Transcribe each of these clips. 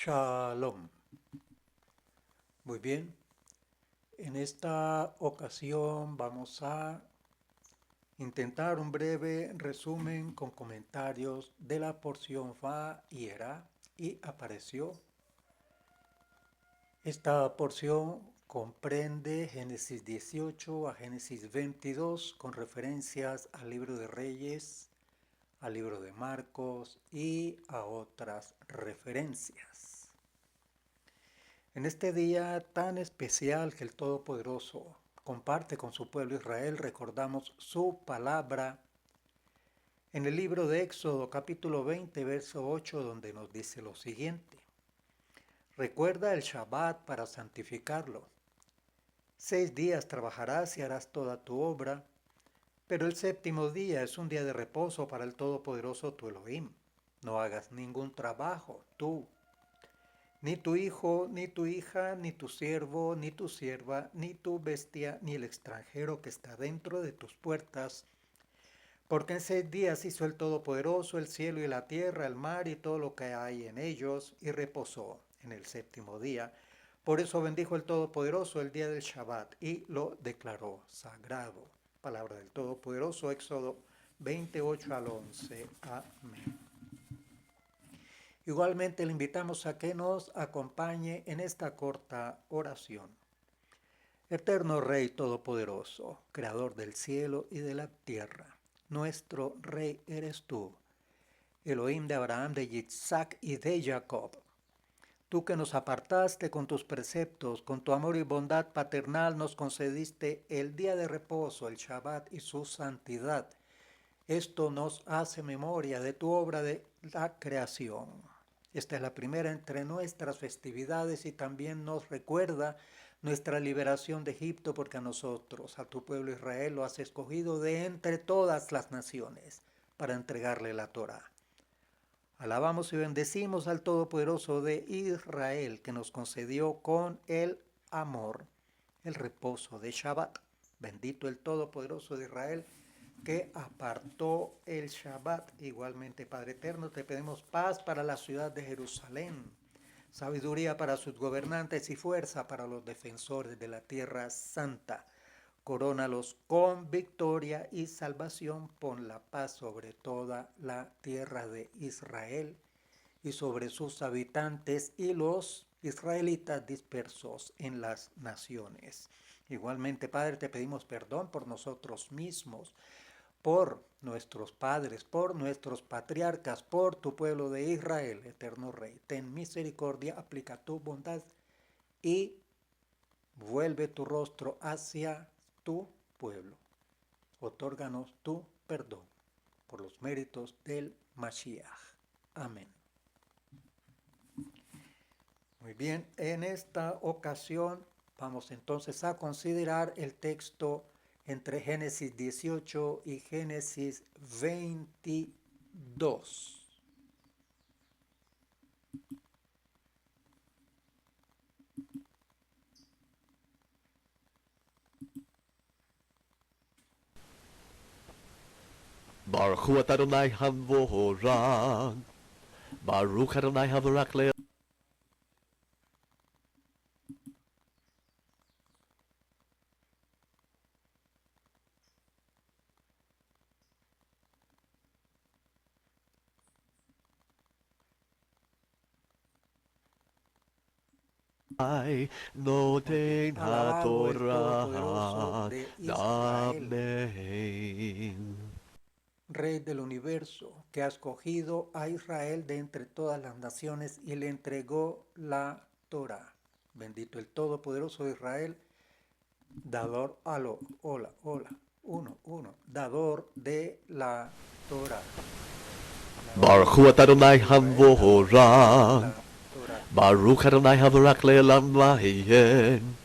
Shalom. Muy bien, en esta ocasión vamos a intentar un breve resumen con comentarios de la porción Va y Era y apareció. Esta porción comprende Génesis 18 a Génesis 22 con referencias al libro de Reyes, al libro de Marcos y a otras referencias. En este día tan especial que el Todopoderoso comparte con su pueblo Israel, recordamos su palabra en el libro de Éxodo capítulo 20, verso 8, donde nos dice lo siguiente. Recuerda el Shabbat para santificarlo. 6 días trabajarás y harás toda tu obra, pero el séptimo día es un día de reposo para el Todopoderoso tu Elohim. No hagas ningún trabajo, tú, ni tu hijo, ni tu hija, ni tu siervo, ni tu sierva, ni tu bestia, ni el extranjero que está dentro de tus puertas. Porque en 6 días hizo el Todopoderoso el cielo y la tierra, el mar y todo lo que hay en ellos, y reposó en el séptimo día. Por eso bendijo el Todopoderoso el día del Shabbat y lo declaró sagrado. Palabra del Todopoderoso, Éxodo 28 al 11. Amén. Igualmente le invitamos a que nos acompañe en esta corta oración. Eterno Rey Todopoderoso, Creador del cielo y de la tierra, nuestro Rey eres tú, Elohim de Abraham, de Isaac y de Jacob. Tú que nos apartaste con tus preceptos, con tu amor y bondad paternal nos concediste el día de reposo, el Shabbat y su santidad. Esto nos hace memoria de tu obra de la creación. Esta es la primera entre nuestras festividades y también nos recuerda nuestra liberación de Egipto, porque a nosotros, a tu pueblo Israel, lo has escogido de entre todas las naciones para entregarle la Torá. Alabamos y bendecimos al Todopoderoso de Israel, que nos concedió con el amor el reposo de Shabbat. Bendito el Todopoderoso de Israel, que apartó el Shabbat. Igualmente, Padre Eterno, te pedimos paz para la ciudad de Jerusalén, sabiduría para sus gobernantes y fuerza para los defensores de la tierra santa. Corónalos con victoria y salvación. Pon la paz sobre toda la tierra de Israel y sobre sus habitantes y los israelitas dispersos en las naciones. Igualmente, Padre, te pedimos perdón por nosotros mismos, por nuestros padres, por nuestros patriarcas, por tu pueblo de Israel, eterno Rey. Ten misericordia, aplica tu bondad y vuelve tu rostro hacia tu pueblo. Otórganos tu perdón por los méritos del Mashiach. Amén. Muy bien, en esta ocasión vamos entonces a considerar el texto entre Génesis 18 y Génesis 22. Baruch Hu Adonai Havorach. Baruch Adonai Havorach Le. Noten Alabado el Todopoderoso HaTorah. de Israel, Amen. Rey del universo, que ha escogido a Israel de entre todas las naciones y le entregó la Torah. Bendito el Todopoderoso de Israel, dador, dador de la Torah. Baruch Hu Adonai Havorach. Baruch Adonai Havorach Le'olam Vayen.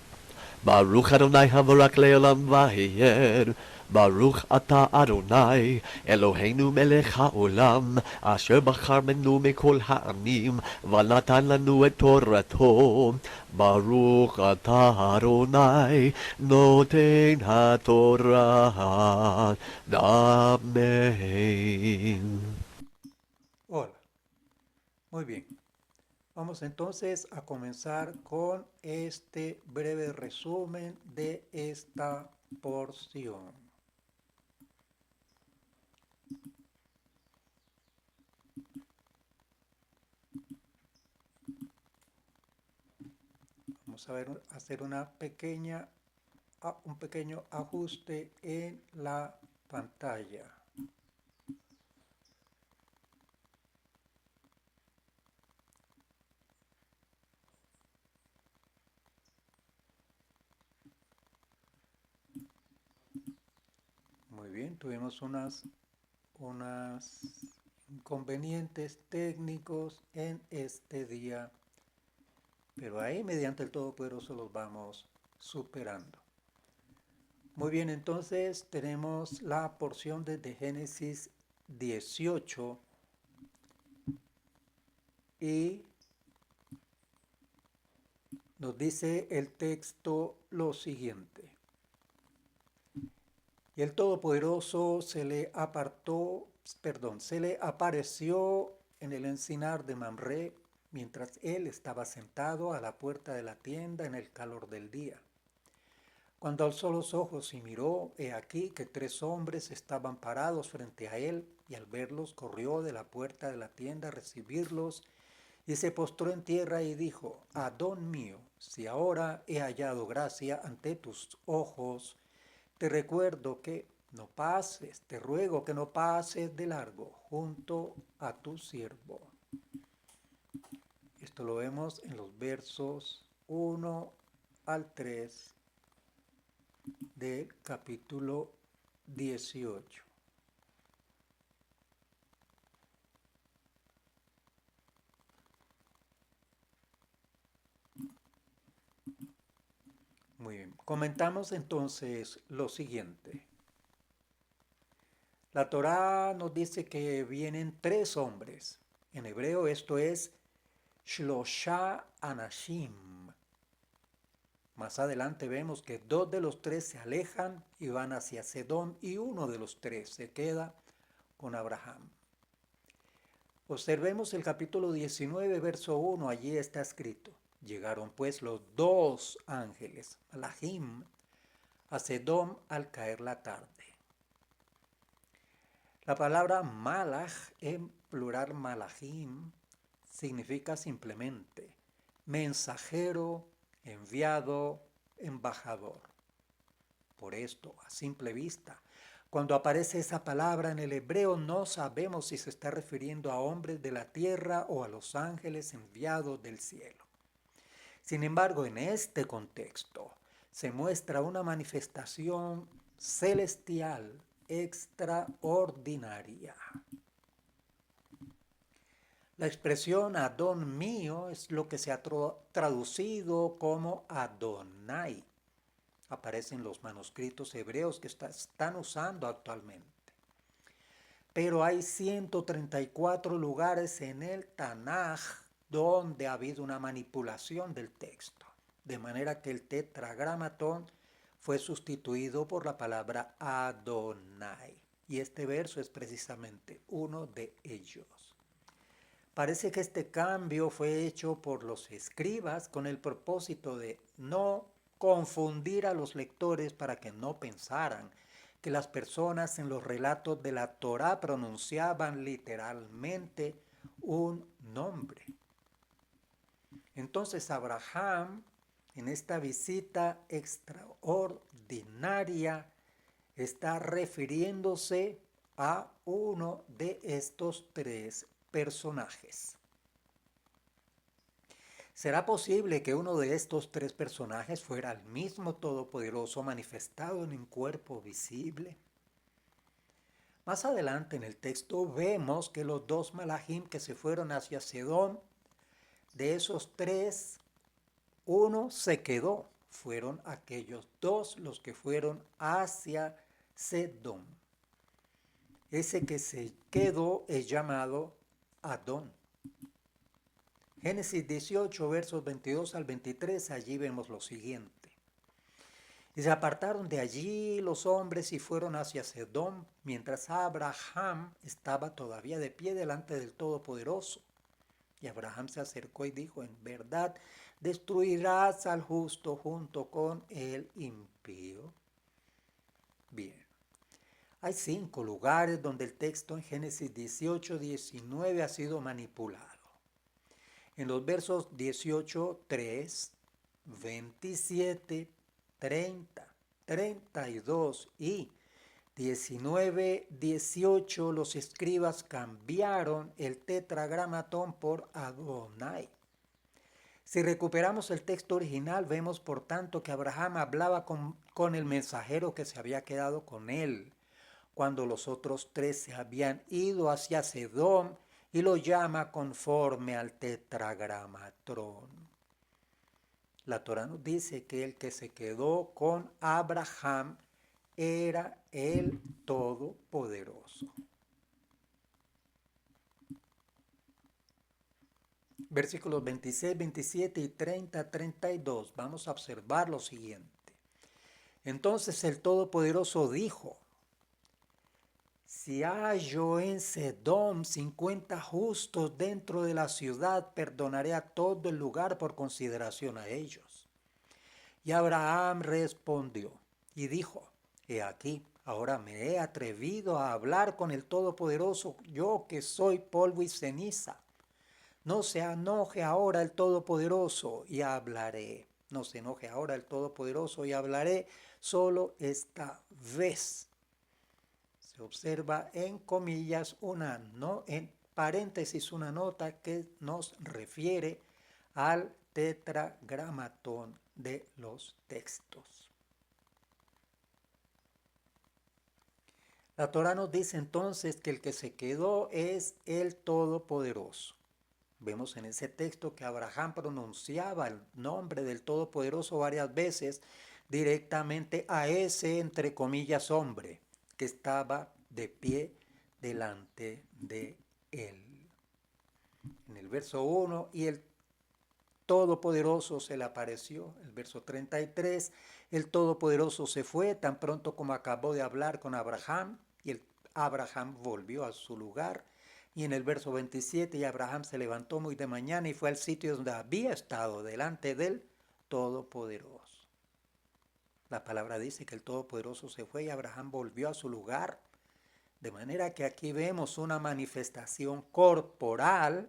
Baruch Adonai Havorach Le'olam Vayen. Baruch Ata Adonai, Eloheinu melech haolam, asher bachar benu mikol ha'amim, v'natan lanu et Torato. Baruch Ata Adonai, noten haTorah. Amen. Hola, muy bien. Vamos entonces a comenzar con este breve resumen de esta porción. Vamos a hacer un pequeño ajuste en la pantalla. Muy bien, tuvimos unos inconvenientes técnicos en este día, pero ahí mediante el Todopoderoso los vamos superando. Muy bien, entonces tenemos la porción desde Génesis 18 y nos dice el texto lo siguiente. Y el Todopoderoso se le apareció en el encinar de Mamré mientras él estaba sentado a la puerta de la tienda en el calor del día. Cuando alzó los ojos y miró, he aquí que 3 hombres estaban parados frente a él, y al verlos corrió de la puerta de la tienda a recibirlos, y se postró en tierra y dijo: Adón mío, si ahora he hallado gracia ante tus ojos, te ruego que no pases de largo junto a tu siervo. Esto lo vemos en los versos 1 al 3 del capítulo 18. Muy bien, comentamos entonces lo siguiente. La Torá nos dice que vienen 3 hombres. En hebreo esto es Shlosha Anashim. Más adelante vemos que 2 de los 3 se alejan y van hacia Sedom, y uno de los 3 se queda con Abraham. Observemos el capítulo 19, verso 1, allí está escrito: llegaron pues los 2 ángeles, Malachim, a Sedom al caer la tarde. La palabra Malach, en plural Malachim, significa simplemente mensajero, enviado, embajador. Por esto, a simple vista, cuando aparece esa palabra en el hebreo, no sabemos si se está refiriendo a hombres de la tierra o a los ángeles enviados del cielo. Sin embargo, en este contexto se muestra una manifestación celestial extraordinaria. La expresión Adón mío es lo que se ha traducido como Adonai. Aparece en los manuscritos hebreos que están usando actualmente. Pero hay 134 lugares en el Tanaj donde ha habido una manipulación del texto, de manera que el tetragramatón fue sustituido por la palabra Adonai. Y este verso es precisamente uno de ellos. Parece que este cambio fue hecho por los escribas con el propósito de no confundir a los lectores, para que no pensaran que las personas en los relatos de la Torá pronunciaban literalmente un nombre. Entonces Abraham, en esta visita extraordinaria, está refiriéndose a uno de estos 3 personajes. ¿Será posible que uno de estos 3 personajes fuera el mismo Todopoderoso manifestado en un cuerpo visible? Más adelante en el texto vemos que los 2 Malachim que se fueron hacia Sedom, de esos 3, uno se quedó. Fueron aquellos 2 los que fueron hacia Sedom. Ese que se quedó es llamado Adón. Génesis 18, versos 22 al 23, allí vemos lo siguiente. Y se apartaron de allí los hombres y fueron hacia Sedom, mientras Abraham estaba todavía de pie delante del Todopoderoso. Y Abraham se acercó y dijo, en verdad, destruirás al justo junto con el impío. Bien. Hay 5 lugares donde el texto en Génesis 18, 19 ha sido manipulado. En los versos 18, 3, 27, 30, 32 y 19, 18, los escribas cambiaron el tetragramatón por Adonai. Si recuperamos el texto original, vemos por tanto que Abraham hablaba con el mensajero que se había quedado con él, cuando los otros 3 se habían ido hacia Sedom, y lo llama conforme al tetragramatrón. La Torá nos dice que el que se quedó con Abraham era el Todopoderoso. Versículos 26, 27 y 30, 32. Vamos a observar lo siguiente. Entonces el Todopoderoso dijo, si hallo en Sedom 50 justos dentro de la ciudad, perdonaré a todo el lugar por consideración a ellos. Y Abraham respondió y dijo, he aquí, ahora me he atrevido a hablar con el Todopoderoso, yo que soy polvo y ceniza. No se enoje ahora el Todopoderoso y hablaré. No se enoje ahora el Todopoderoso y hablaré solo esta vez. Se observa en comillas en paréntesis una nota que nos refiere al tetragramatón de los textos. La Torá nos dice entonces que el que se quedó es el Todopoderoso. Vemos en ese texto que Abraham pronunciaba el nombre del Todopoderoso varias veces directamente a ese, entre comillas, hombre que estaba de pie delante de él. En el verso 1, y el Todopoderoso se le apareció. El verso 33, el Todopoderoso se fue tan pronto como acabó de hablar con Abraham, y Abraham volvió a su lugar. Y en el verso 27, y Abraham se levantó muy de mañana y fue al sitio donde había estado, delante del Todopoderoso. La palabra dice que el Todopoderoso se fue y Abraham volvió a su lugar. De manera que aquí vemos una manifestación corporal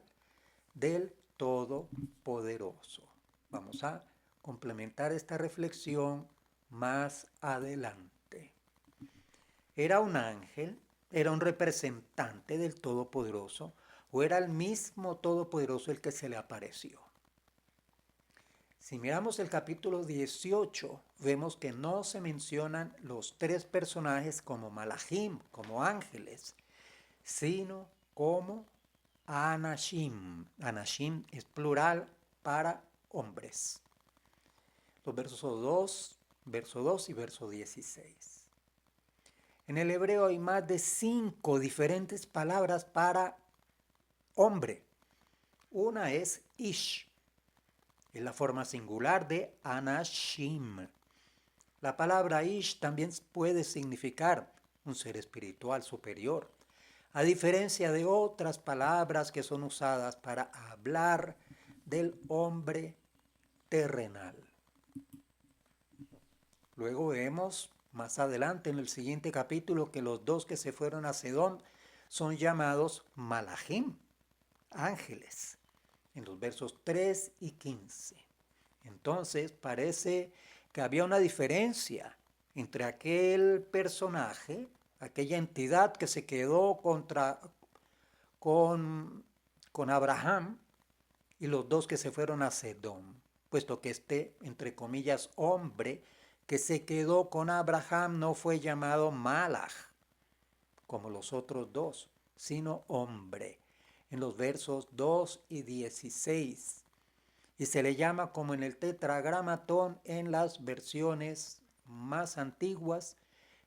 del Todopoderoso. Vamos a complementar esta reflexión más adelante. ¿Era un ángel? ¿Era un representante del Todopoderoso? ¿O era el mismo Todopoderoso el que se le apareció? Si miramos el capítulo 18, vemos que no se mencionan los 3 personajes como malachim, como ángeles, sino como anashim. Anashim es plural para hombres. Los verso 2 y verso 16. En el hebreo hay más de 5 diferentes palabras para hombre. Una es ish, es la forma singular de anashim. La palabra ish también puede significar un ser espiritual superior, a diferencia de otras palabras que son usadas para hablar del hombre terrenal. Luego vemos más adelante en el siguiente capítulo que los 2 que se fueron a Sedom son llamados malachim, ángeles, en los versos 3 y 15. Entonces parece que había una diferencia entre aquel personaje, aquella entidad que se quedó con Abraham, y los 2 que se fueron a Sedom, puesto que este, entre comillas, hombre que se quedó con Abraham no fue llamado Malach, como los otros 2, sino hombre, en los versos 2 y 16. Y se le llama como en el tetragramatón en las versiones más antiguas,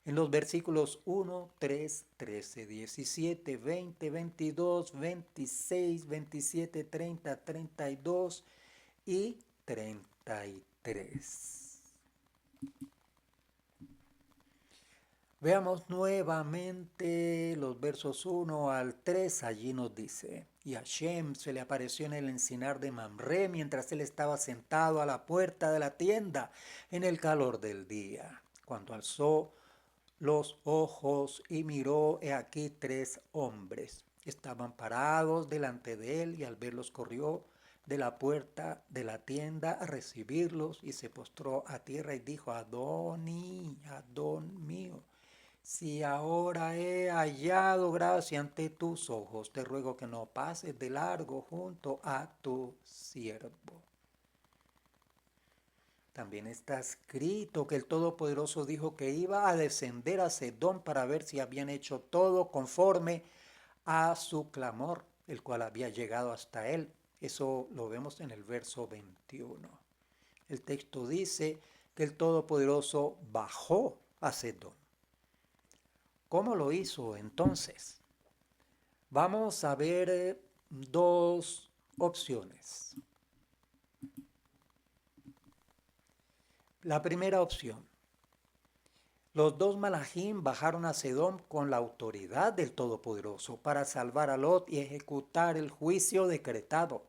en los versículos 1, 3, 13, 17, 20, 22, 26, 27, 30, 32 y 33. Veamos nuevamente los versos 1 al 3. Allí nos dice: y Hashem se le apareció en el encinar de Mamre mientras él estaba sentado a la puerta de la tienda en el calor del día. Cuando alzó los ojos y miró, he aquí 3 hombres. Estaban parados delante de él, y al verlos corrió de la puerta de la tienda a recibirlos y se postró a tierra y dijo: Adoni, Adón mío, si ahora he hallado gracia ante tus ojos, te ruego que no pases de largo junto a tu siervo. También está escrito que el Todopoderoso dijo que iba a descender a Sedón para ver si habían hecho todo conforme a su clamor, el cual había llegado hasta él. Eso lo vemos en el verso 21. El texto dice que el Todopoderoso bajó a Sedón. ¿Cómo lo hizo entonces? Vamos a ver 2 opciones. La primera opción: los 2 malajim bajaron a Sedom con la autoridad del Todopoderoso para salvar a Lot y ejecutar el juicio decretado.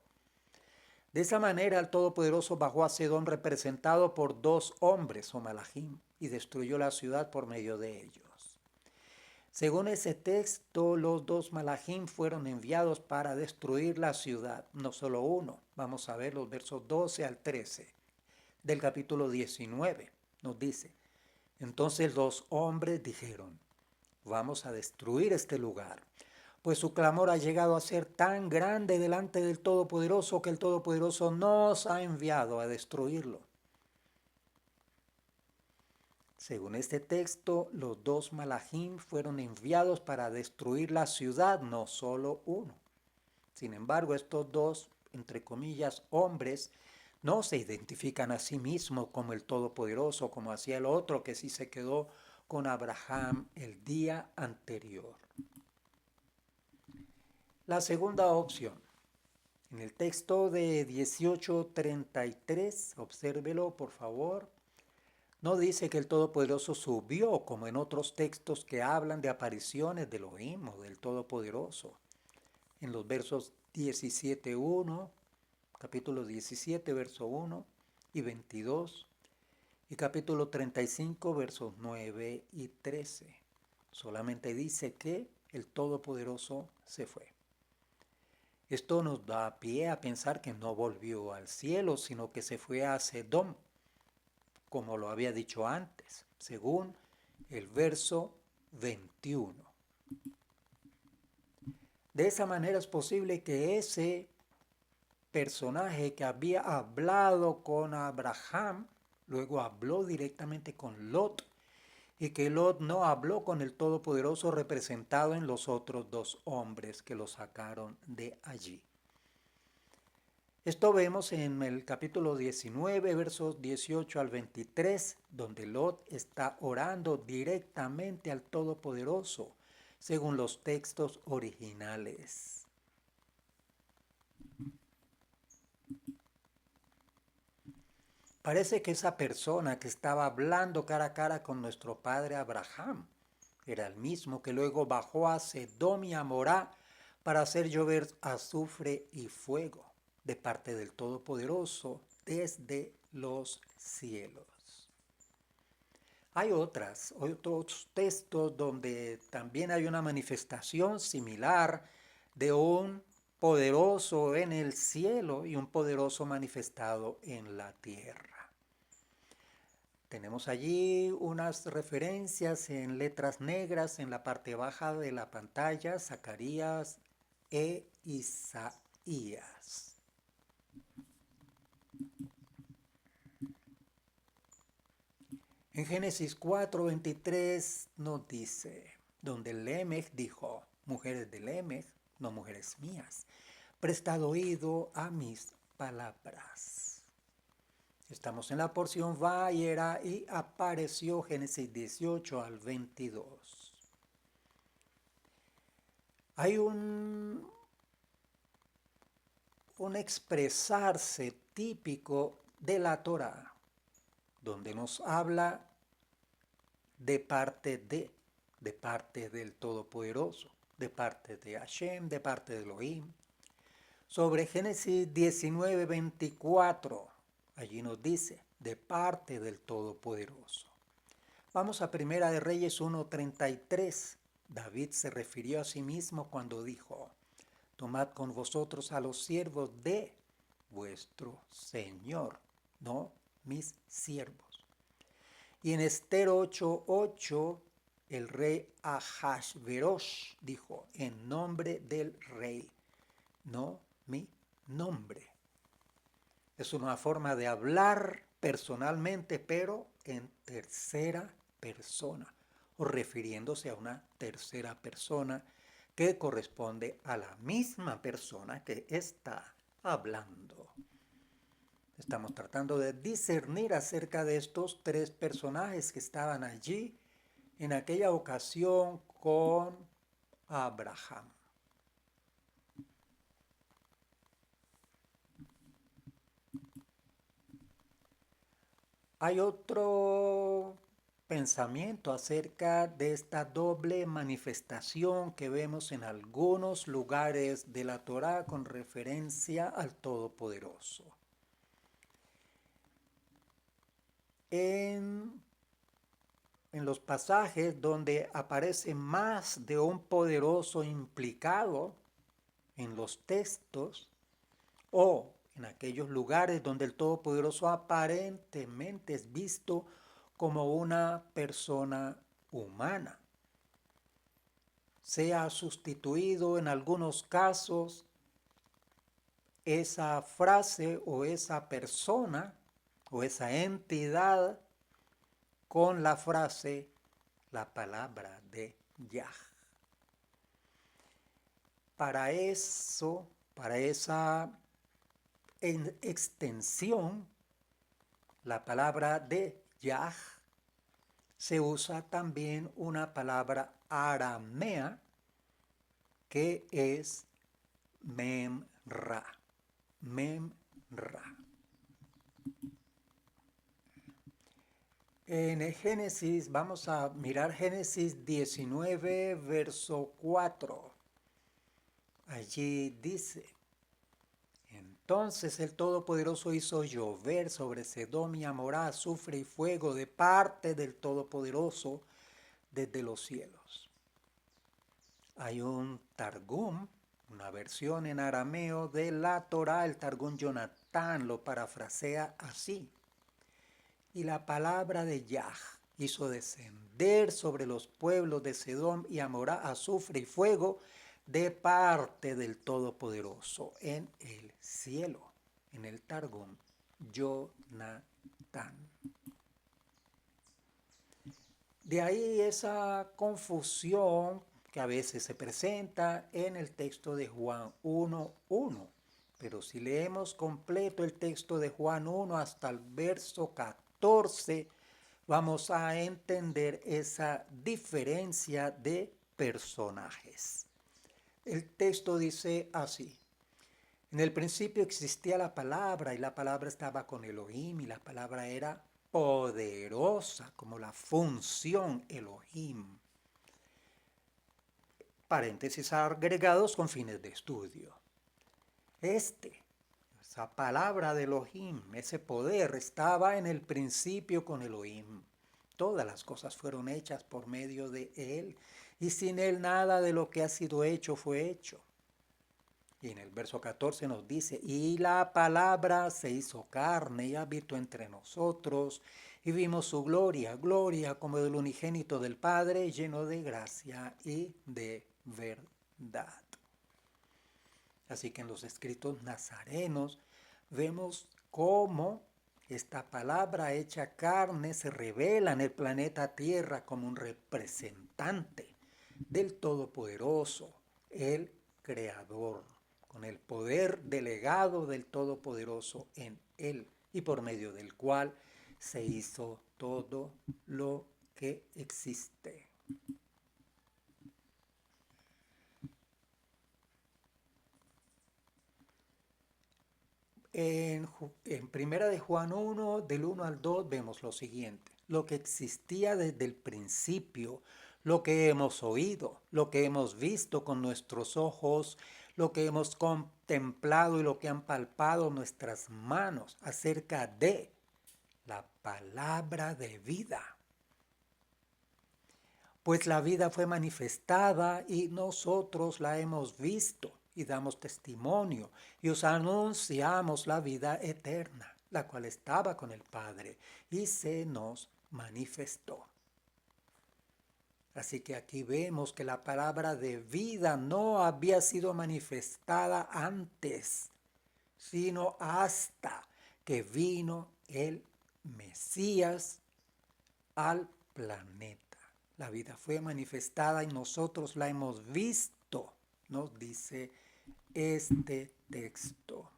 De esa manera el Todopoderoso bajó a Sedom representado por 2 hombres o malajim y destruyó la ciudad por medio de ellos. Según ese texto, los 2 malajim fueron enviados para destruir la ciudad, no solo uno. Vamos a ver los versos 12 al 13 del capítulo 19. Nos dice: entonces los hombres dijeron: vamos a destruir este lugar, pues su clamor ha llegado a ser tan grande delante del Todopoderoso que el Todopoderoso nos ha enviado a destruirlo. Según este texto, los 2 malajim fueron enviados para destruir la ciudad, no solo uno. Sin embargo, estos 2, entre comillas, hombres, no se identifican a sí mismos como el Todopoderoso, como hacía el otro que sí se quedó con Abraham el día anterior. La segunda opción, en el texto de 18:33, obsérvelo por favor, no dice que el Todopoderoso subió como en otros textos que hablan de apariciones del Elohim o del Todopoderoso. En los versos 17:1, capítulo 17, verso 1 y 22, y capítulo 35, versos 9 y 13. Solamente dice que el Todopoderoso se fue. Esto nos da pie a pensar que no volvió al cielo, sino que se fue a Sedom, como lo había dicho antes, según el verso 21. De esa manera es posible que ese personaje que había hablado con Abraham, luego habló directamente con Lot, y que Lot no habló con el Todopoderoso representado en los otros 2 hombres que lo sacaron de allí. Esto vemos en el capítulo 19, versos 18 al 23, donde Lot está orando directamente al Todopoderoso, según los textos originales. Parece que esa persona que estaba hablando cara a cara con nuestro padre Abraham era el mismo que luego bajó a Sedom y a Morá para hacer llover azufre y fuego de parte del Todopoderoso desde los cielos. Hay otros textos donde también hay una manifestación similar de un poderoso en el cielo y un poderoso manifestado en la tierra. Tenemos allí unas referencias en letras negras en la parte baja de la pantalla: Zacarías e Isaías. En Génesis 4:23 nos dice, donde Lemech dijo: mujeres de Lemech, no mujeres mías, prestad oído a mis palabras. Estamos en la porción Vayera y apareció, Génesis 18 al 22. Hay un expresarse típico de la Torá, donde nos habla de parte de, de parte del Todopoderoso, de parte de Hashem, de parte de Elohim. Sobre Génesis 19:24, allí nos dice, de parte del Todopoderoso. Vamos a Primera de Reyes 1:33. David se refirió a sí mismo cuando dijo, tomad con vosotros a los siervos de vuestro Señor, no mis siervos. Y en Esther 8:8, el rey Ahasverosh dijo, en nombre del rey, no mi nombre. Es una forma de hablar personalmente, pero en tercera persona, o refiriéndose a una tercera persona que corresponde a la misma persona que está hablando. Estamos tratando de discernir acerca de estos tres personajes que estaban allí en aquella ocasión con Abraham. Hay otro pensamiento acerca de esta doble manifestación que vemos en algunos lugares de la Torá con referencia al Todopoderoso. En los pasajes donde aparece más de un poderoso implicado en los textos, o en aquellos lugares donde el Todopoderoso aparentemente es visto como una persona humana. Se ha sustituido en algunos casos esa frase o esa persona o esa entidad con la frase, la palabra de Yah. Para eso, para esa extensión, la palabra de Yah, se usa también una palabra aramea que es Memra. Memra. En Génesis, vamos a mirar Génesis 19, verso 4. Allí dice, entonces el Todopoderoso hizo llover sobre Sedom y Amorá azufre y fuego de parte del Todopoderoso desde los cielos. Hay un Targum, una versión en arameo de la Torá, el Targum Jonatán lo parafrasea así. Y la palabra de Yah hizo descender sobre los pueblos de Sedom y Amorá azufre y fuego de parte del Todopoderoso en el cielo, en el Targum Jonatán. De ahí esa confusión que a veces se presenta en el texto de Juan 1:1. Pero si leemos completo el texto de Juan 1 hasta el verso 14, vamos a entender esa diferencia de personajes. El texto dice así, en el principio existía la palabra y la palabra estaba con Elohim y la palabra era poderosa como la función Elohim. Paréntesis agregados con fines de estudio. Esa palabra de Elohim, ese poder estaba en el principio con Elohim. Todas las cosas fueron hechas por medio de él y sin él nada de lo que ha sido hecho fue hecho. Y en el verso 14 nos dice, y la palabra se hizo carne y habitó entre nosotros, y vimos su gloria, gloria como del unigénito del Padre, lleno de gracia y de verdad. Así que en los escritos nazarenos vemos cómo esta palabra hecha carne se revela en el planeta Tierra como un representante del Todopoderoso, el Creador, con el poder delegado del Todopoderoso en él y por medio del cual se hizo todo lo que existe. En Primera de Juan 1, del 1 al 2, vemos lo siguiente. Lo que existía desde el principio, lo que hemos oído, lo que hemos visto con nuestros ojos, lo que hemos contemplado y lo que han palpado nuestras manos acerca de la palabra de vida. Pues la vida fue manifestada y nosotros la hemos visto y damos testimonio y os anunciamos la vida eterna, la cual estaba con el Padre y se nos manifestó. Así que aquí vemos que la palabra de vida no había sido manifestada antes, sino hasta que vino el Mesías al planeta. La vida fue manifestada y nosotros la hemos visto, nos dice este texto.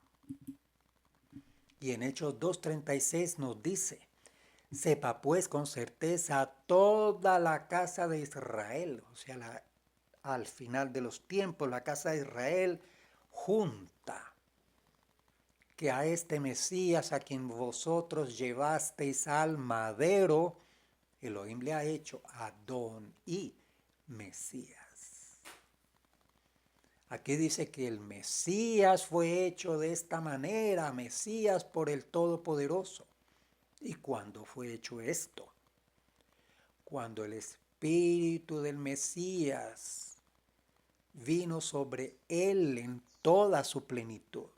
Y en Hechos 2:36 nos dice: sepa pues con certeza toda la casa de Israel, o sea, al final de los tiempos, la casa de Israel junta, que a este Mesías a quien vosotros llevasteis al madero, Elohim le ha hecho Adón y Mesías. Aquí dice que el Mesías fue hecho de esta manera, Mesías por el Todopoderoso. ¿Y cuándo fue hecho esto? Cuando el Espíritu del Mesías vino sobre él en toda su plenitud.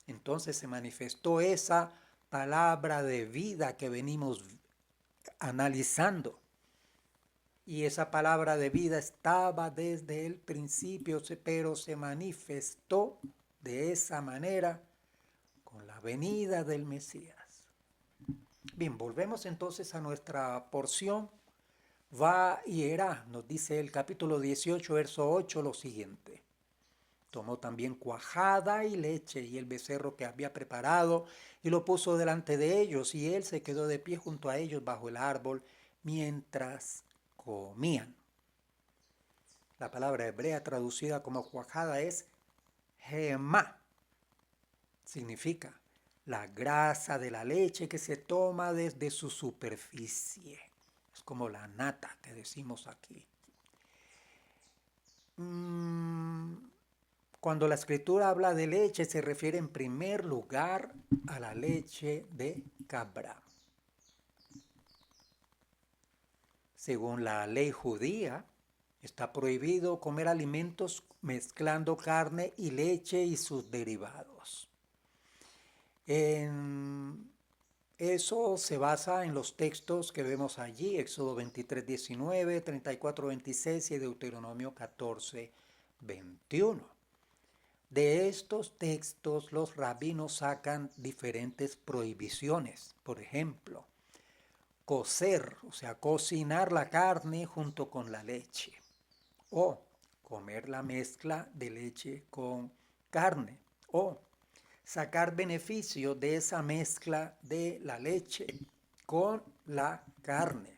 Entonces se manifestó esa palabra de vida que venimos analizando. Y esa palabra de vida estaba desde el principio, pero se manifestó de esa manera con la venida del Mesías. Bien, volvemos entonces a nuestra porción. Va y era, nos dice el capítulo 18, verso 8, lo siguiente. Tomó también cuajada y leche y el becerro que había preparado y lo puso delante de ellos, y él se quedó de pie junto a ellos bajo el árbol mientras comían. La palabra hebrea traducida como cuajada es gemá. Significa la grasa de la leche que se toma desde su superficie. Es como la nata que decimos aquí. Cuando la escritura habla de leche, se refiere en primer lugar a la leche de cabra. Según la ley judía, está prohibido comer alimentos mezclando carne y leche y sus derivados. Eso se basa en los textos que vemos allí, Éxodo 23:19, 34:26 y Deuteronomio 14:21. De estos textos los rabinos sacan diferentes prohibiciones. Por ejemplo, cocer, o sea, cocinar la carne junto con la leche, o comer la mezcla de leche con carne, o sacar beneficio de esa mezcla de la leche con la carne.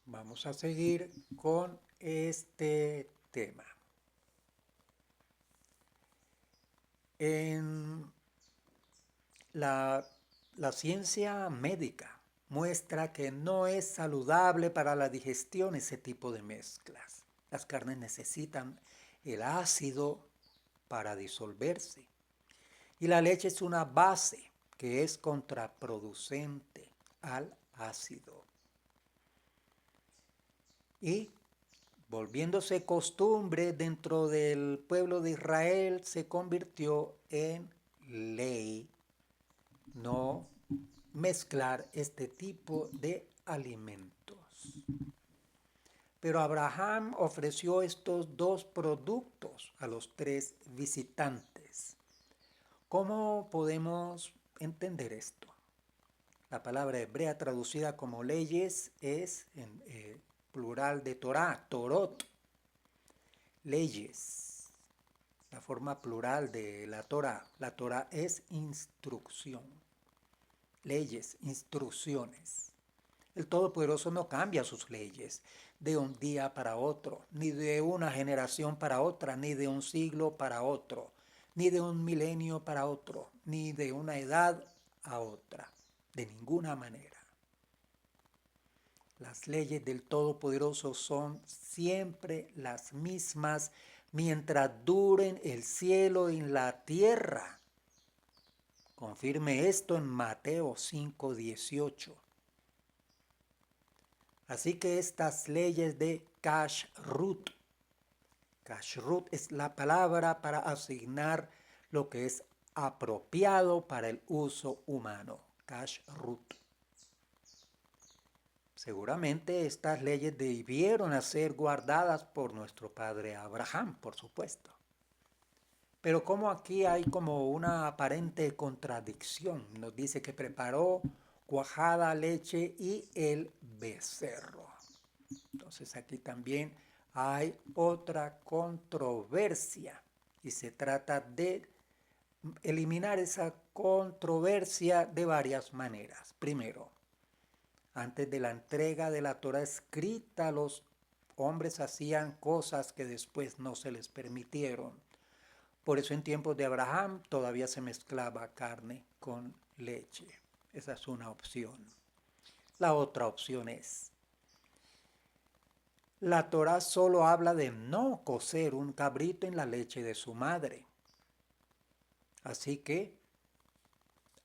Vamos a seguir con este tema. En la ciencia médica muestra que no es saludable para la digestión ese tipo de mezclas. Las carnes necesitan el ácido para disolverse. Y la leche es una base que es contraproducente al ácido. Y volviéndose costumbre dentro del pueblo de Israel, se convirtió en ley no mezclar este tipo de alimentos. Pero Abraham ofreció estos dos productos a los tres visitantes. ¿Cómo podemos entender esto? La palabra hebrea traducida como leyes es en plural de Torah, Torot, leyes. La forma plural de la Torah es instrucción. Leyes, instrucciones. El Todopoderoso no cambia sus leyes de un día para otro, ni de una generación para otra, ni de un siglo para otro, ni de un milenio para otro, ni de una edad a otra, de ninguna manera. Las leyes del Todopoderoso son siempre las mismas mientras duren el cielo y la tierra. Confirme esto en Mateo 5:18. Así que estas leyes de Kashrut es la palabra para asignar lo que es apropiado para el uso humano. Kashrut. Seguramente estas leyes debieron ser guardadas por nuestro padre Abraham, por supuesto. Pero como aquí hay como una aparente contradicción, nos dice que preparó cuajada, leche y el becerro. Entonces aquí también hay otra controversia y se trata de eliminar esa controversia de varias maneras. Primero, antes de la entrega de la Torah escrita, los hombres hacían cosas que después no se les permitieron. Por eso en tiempos de Abraham todavía se mezclaba carne con leche. Esa es una opción. La otra opción es, la Torah solo habla de no cocer un cabrito en la leche de su madre. Así que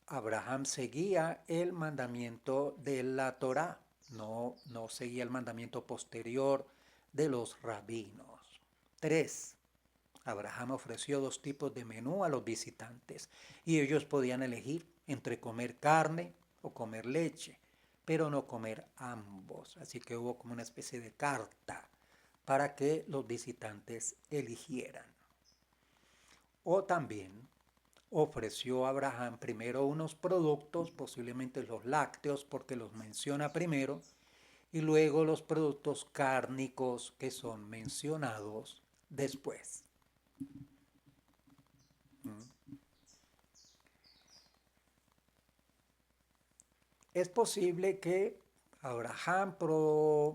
Abraham seguía el mandamiento de la Torá, no seguía el mandamiento posterior de los rabinos. 3. Abraham ofreció 2 tipos de menú a los visitantes y ellos podían elegir entre comer carne o comer leche, pero no comer ambos. Así que hubo como una especie de carta para que los visitantes eligieran. O también ofreció a Abraham primero unos productos, posiblemente los lácteos, porque los menciona primero, y luego los productos cárnicos que son mencionados después. Es posible que Abraham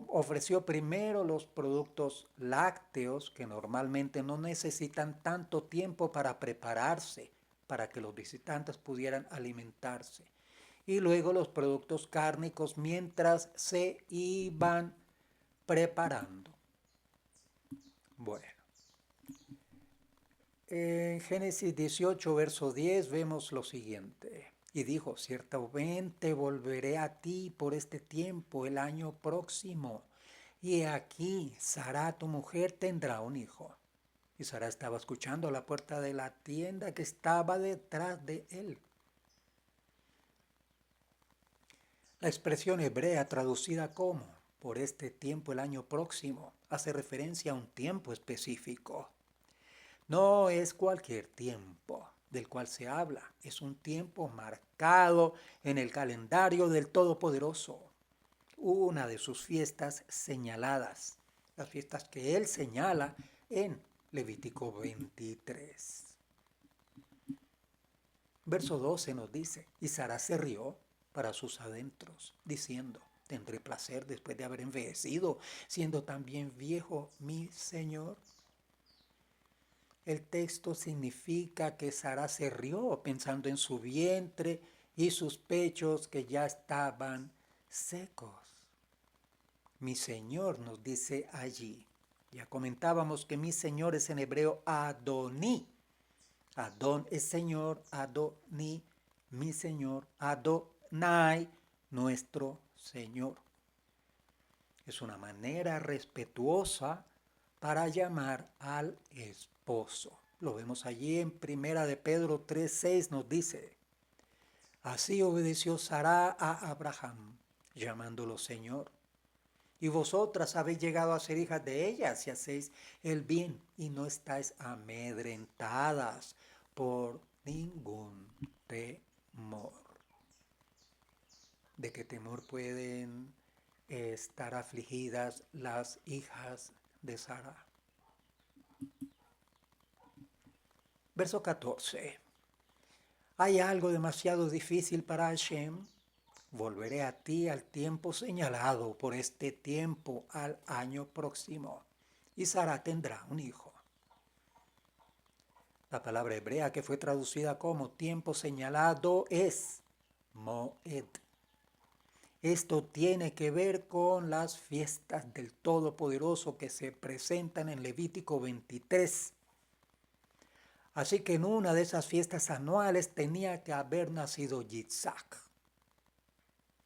ofreció primero los productos lácteos, que normalmente no necesitan tanto tiempo para prepararse, para que los visitantes pudieran alimentarse. Y luego los productos cárnicos mientras se iban preparando. Bueno, en Génesis 18, verso 10 vemos lo siguiente. Y dijo, ciertamente volveré a ti por este tiempo, el año próximo. Y aquí Sara, tu mujer, tendrá un hijo. Y Sara estaba escuchando a la puerta de la tienda que estaba detrás de él. La expresión hebrea traducida como por este tiempo, el año próximo, hace referencia a un tiempo específico. No es cualquier tiempo del cual se habla, es un tiempo marcado en el calendario del Todopoderoso, una de sus fiestas señaladas, las fiestas que él señala en Levítico 23. Verso 12 nos dice, y Sara se rió para sus adentros, diciendo, tendré placer después de haber envejecido, siendo también viejo mi Señor. El texto significa que Sara se rió pensando en su vientre y sus pechos que ya estaban secos. Mi Señor nos dice allí. Ya comentábamos que mi Señor es en hebreo Adoní. Adón es Señor, Adoní, mi Señor, Adonai, nuestro Señor. Es una manera respetuosa para llamar al esposo. Lo vemos allí en Primera de Pedro 3:6 nos dice, así obedeció Sara a Abraham, llamándolo Señor. Y vosotras habéis llegado a ser hijas de ella si hacéis el bien y no estáis amedrentadas por ningún temor. ¿De qué temor pueden estar afligidas las hijas de Sara? Verso 14. ¿Hay algo demasiado difícil para Hashem? Volveré a ti al tiempo señalado, por este tiempo, al año próximo, y Sara tendrá un hijo. La palabra hebrea que fue traducida como tiempo señalado es Moed. Esto tiene que ver con las fiestas del Todopoderoso que se presentan en Levítico 23. Así que en una de esas fiestas anuales tenía que haber nacido Yitzhak.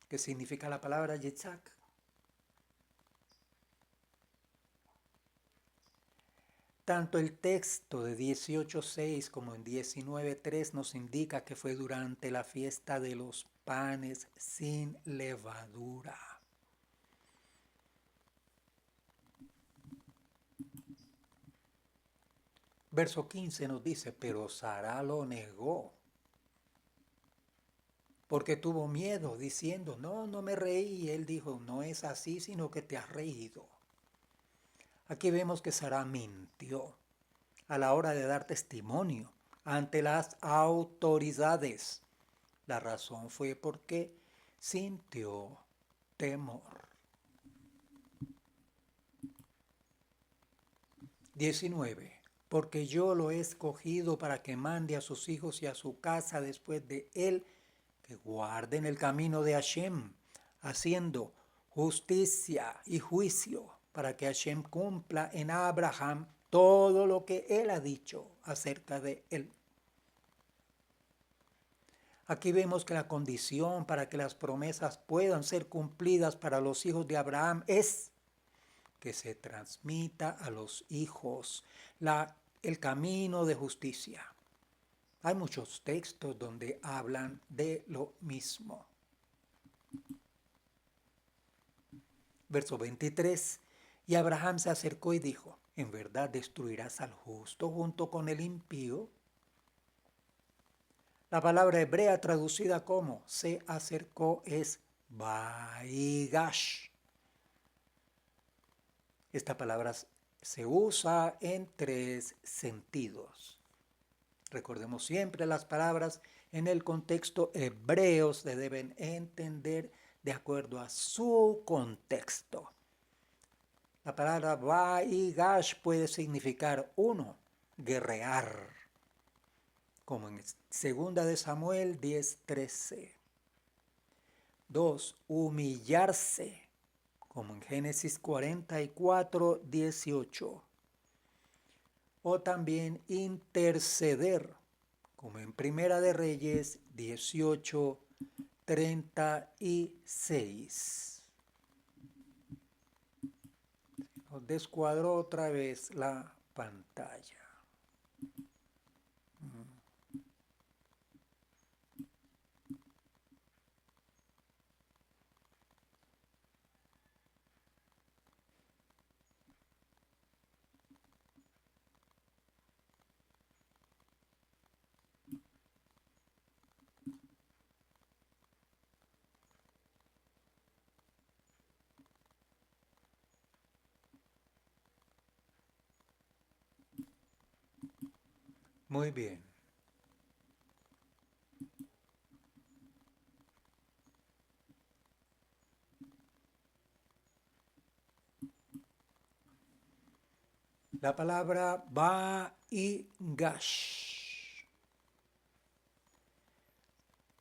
¿Qué significa la palabra Yitzhak? Tanto el texto de 18.6 como en 19.3 nos indica que fue durante la fiesta de los panes sin levadura. Verso 15 nos dice, pero Sara lo negó, porque tuvo miedo, diciendo, no me reí. Y él dijo, no es así, sino que te has reído. Aquí vemos que Sara mintió a la hora de dar testimonio ante las autoridades. La razón fue porque sintió temor. 19. Porque yo lo he escogido para que mande a sus hijos y a su casa después de él, que guarden el camino de Hashem, haciendo justicia y juicio, para que Hashem cumpla en Abraham todo lo que él ha dicho acerca de él. Aquí vemos que la condición para que las promesas puedan ser cumplidas para los hijos de Abraham es que se transmita a los hijos el camino de justicia. Hay muchos textos donde hablan de lo mismo. Verso 23. Y Abraham se acercó y dijo, ¿en verdad destruirás al justo junto con el impío? La palabra hebrea traducida como se acercó es Vaigash. Esta palabra se usa en 3 sentidos. Recordemos siempre las palabras en el contexto hebreo se deben entender de acuerdo a su contexto. La palabra Vaigash puede significar 1, guerrear, como en 2 de Samuel 10:13. 2, humillarse, como en Génesis 44:18. O también interceder, como en Primera de Reyes 18:36. Nos descuadró otra vez la pantalla. Muy bien. La palabra Vaigash.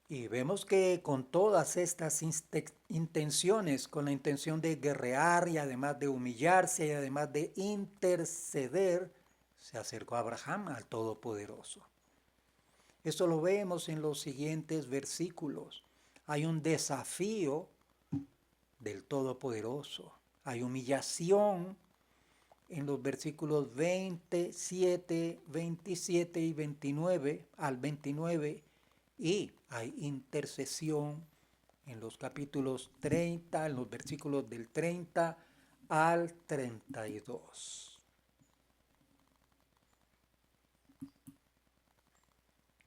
Y vemos que con todas estas intenciones, con la intención de guerrear y además de humillarse y además de interceder, se acercó a Abraham al Todopoderoso. Esto lo vemos en los siguientes versículos. Hay un desafío del Todopoderoso. Hay humillación en los versículos 27, 27 y 29 al 29. Y hay intercesión en los capítulos 30, en los versículos del 30 al 32.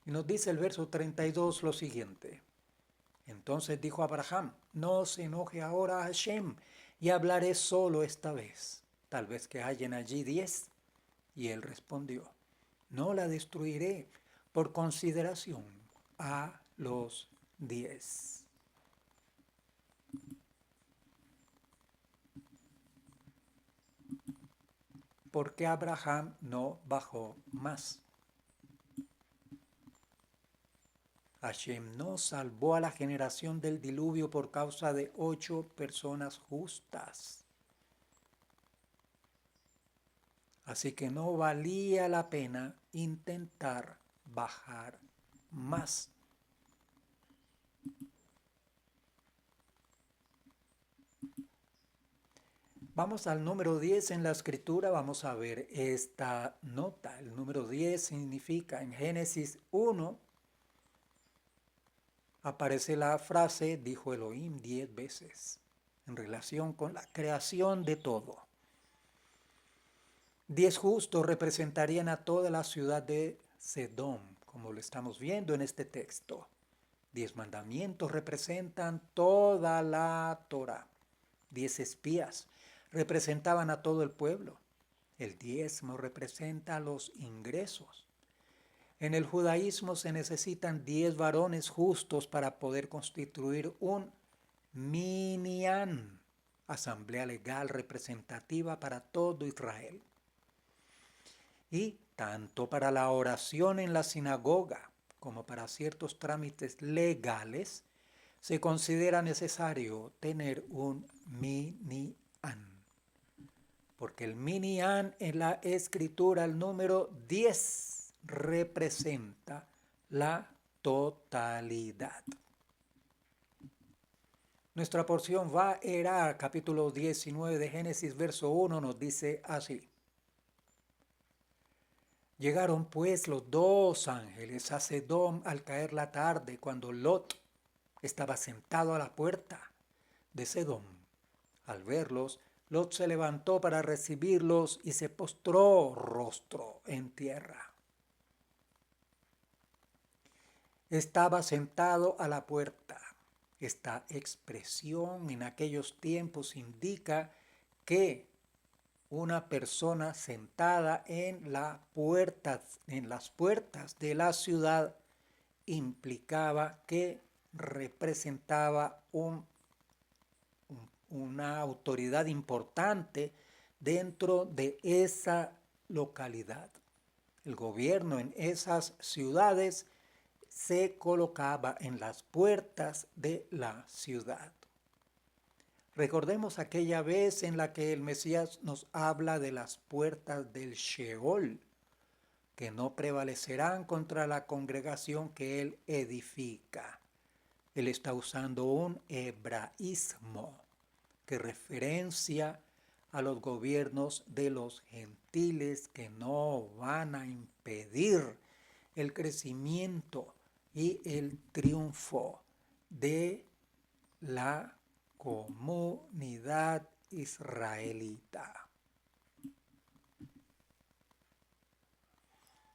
Y nos dice el verso 32 lo siguiente. Entonces dijo Abraham, no se enoje ahora a Hashem, y hablaré solo esta vez, tal vez que hallen allí 10. Y él respondió, no la destruiré por consideración a los 10. Porque Abraham no bajó más. Hashem no salvó a la generación del diluvio por causa de 8 personas justas. Así que no valía la pena intentar bajar más. Vamos al número 10 en la escritura, vamos a ver esta nota. El número 10 significa, en Génesis 1, aparece la frase, dijo Elohim 10 veces, en relación con la creación de todo. 10 justos representarían a toda la ciudad de Sedom, como lo estamos viendo en este texto. 10 mandamientos representan toda la Torah. 10 espías representaban a todo el pueblo. El diezmo representa los ingresos. En el judaísmo se necesitan 10 varones justos para poder constituir un minyan, asamblea legal representativa para todo Israel. Y tanto para la oración en la sinagoga como para ciertos trámites legales, se considera necesario tener un minyan. Porque el minyan en la escritura, el número 10, representa la totalidad. Nuestra porción va a Erá, capítulo 19 de Génesis, verso 1, nos dice así. Llegaron pues los 2 ángeles a Sedom al caer la tarde, cuando Lot estaba sentado a la puerta de Sedom. Al verlos, Lot se levantó para recibirlos y se postró rostro en tierra. Estaba sentado a la puerta. Esta expresión en aquellos tiempos indica que una persona sentada en las puertas de la ciudad implicaba que representaba una autoridad importante dentro de esa localidad. El gobierno en esas ciudades se colocaba en las puertas de la ciudad. Recordemos aquella vez en la que el Mesías nos habla de las puertas del Sheol, que no prevalecerán contra la congregación que él edifica. Él está usando un hebraísmo que referencia a los gobiernos de los gentiles que no van a impedir el crecimiento y el triunfo de la comunidad israelita.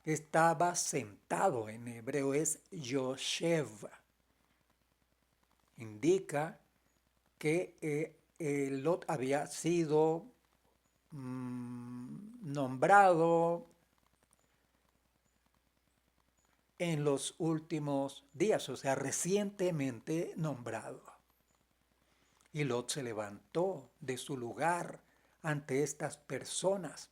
Estaba sentado, en hebreo es Yoshev. Indica que Lot había sido nombrado en los últimos días, o sea, recientemente nombrado. Y Lot se levantó de su lugar ante estas personas.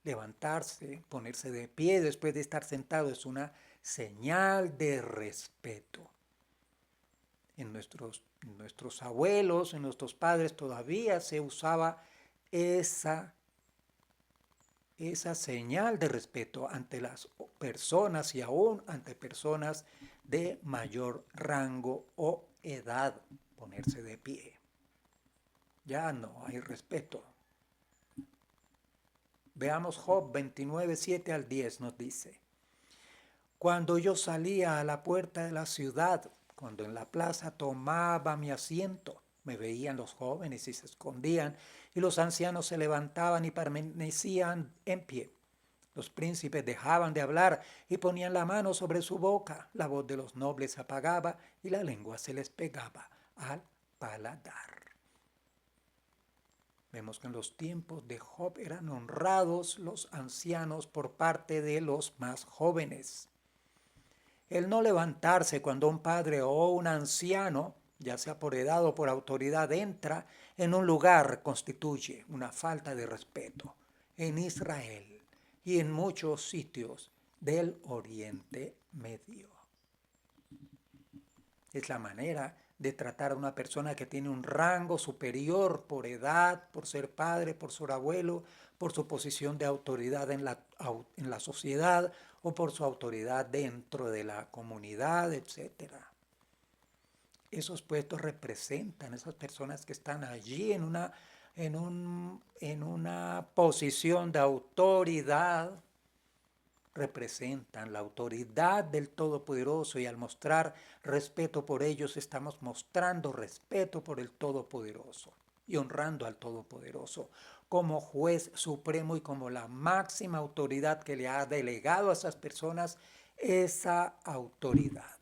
Levantarse, ponerse de pie después de estar sentado es una señal de respeto. En nuestros abuelos, en nuestros padres todavía se usaba esa señal de respeto ante las personas y aún ante personas de mayor rango o edad, ponerse de pie. Ya no hay respeto. Veamos Job 29, 7 al 10 nos dice: Cuando yo salía a la puerta de la ciudad, cuando en la plaza tomaba mi asiento, me veían los jóvenes y se escondían, y los ancianos se levantaban y permanecían en pie. Los príncipes dejaban de hablar y ponían la mano sobre su boca. La voz de los nobles se apagaba y la lengua se les pegaba al paladar. Vemos que en los tiempos de Job eran honrados los ancianos por parte de los más jóvenes. El no levantarse cuando un padre o un anciano, ya sea por edad o por autoridad, entra en un lugar constituye una falta de respeto en Israel y en muchos sitios del Oriente Medio. Es la manera de tratar a una persona que tiene un rango superior por edad, por ser padre, por ser abuelo, por su posición de autoridad en la sociedad o por su autoridad dentro de la comunidad, etcétera. Esos puestos representan esas personas que están allí en una posición de autoridad, representan la autoridad del Todopoderoso, y al mostrar respeto por ellos estamos mostrando respeto por el Todopoderoso y honrando al Todopoderoso como juez supremo y como la máxima autoridad que le ha delegado a esas personas esa autoridad.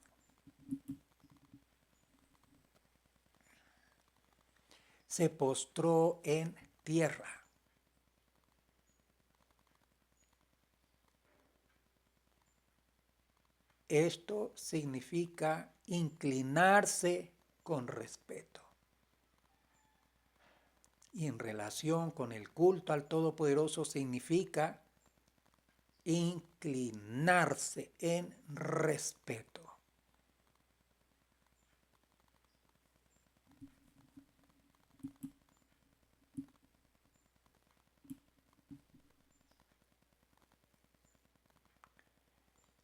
Se postró en tierra. Esto significa inclinarse con respeto. Y en relación con el culto al Todopoderoso significa inclinarse en respeto.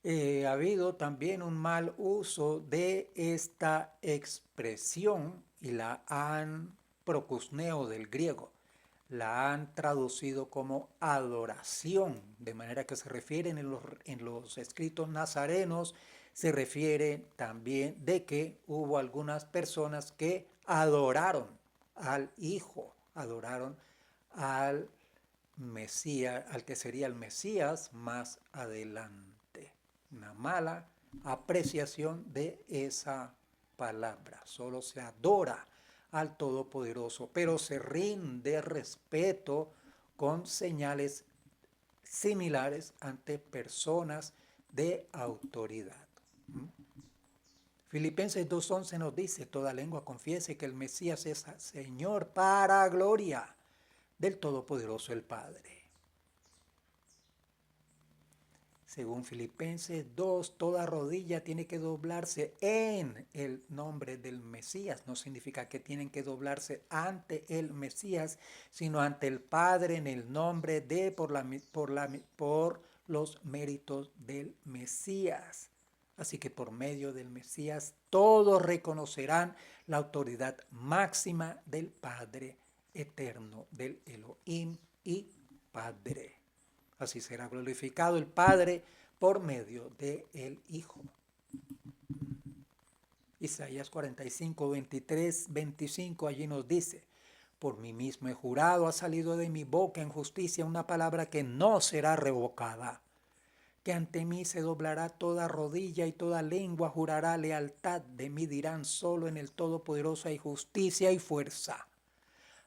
Ha habido también un mal uso de esta expresión y la han, procusneo del griego, la han traducido como adoración, de manera que se refieren en los escritos nazarenos, se refiere también de que hubo algunas personas que adoraron al Hijo, adoraron al Mesías, al que sería el Mesías más adelante. Una mala apreciación de esa palabra. Solo se adora al Todopoderoso, pero se rinde respeto con señales similares ante personas de autoridad. Filipenses 2:11 nos dice: toda lengua confiese que el Mesías es Señor, para gloria del Todopoderoso el Padre. Según Filipenses 2, toda rodilla tiene que doblarse en el nombre del Mesías. No significa que tienen que doblarse ante el Mesías, sino ante el Padre en el nombre de, por los méritos del Mesías. Así que por medio del Mesías todos reconocerán la autoridad máxima del Padre eterno, del Elohim y Padre. Así será glorificado el Padre por medio del Hijo. Isaías 45, 23, 25, allí nos dice: por mí mismo he jurado, ha salido de mi boca en justicia una palabra que no será revocada, que ante mí se doblará toda rodilla y toda lengua jurará lealtad. De mí dirán: solo en el Todopoderoso hay justicia y fuerza.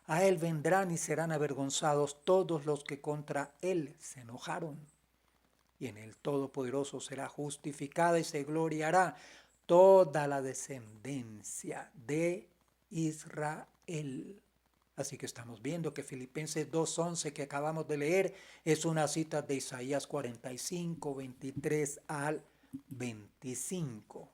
A él vendrán y serán avergonzados todos los que contra él se enojaron. Y en el Todopoderoso será justificada y se gloriará toda la descendencia de Israel. Así que estamos viendo que Filipenses 2:11 que acabamos de leer es una cita de Isaías 45, 23 al 25.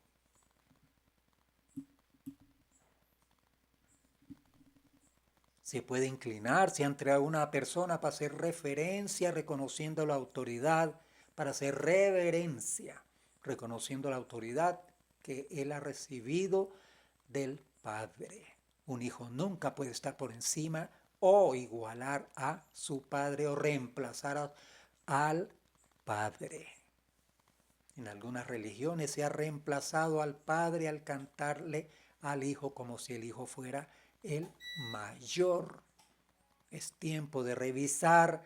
Se puede inclinarse ante una persona para hacer referencia, reconociendo la autoridad, para hacer reverencia, reconociendo la autoridad que él ha recibido del Padre. Un hijo nunca puede estar por encima o igualar a su padre o reemplazar al Padre. En algunas religiones se ha reemplazado al Padre al cantarle al Hijo como si el Hijo fuera el mayor. Es tiempo de revisar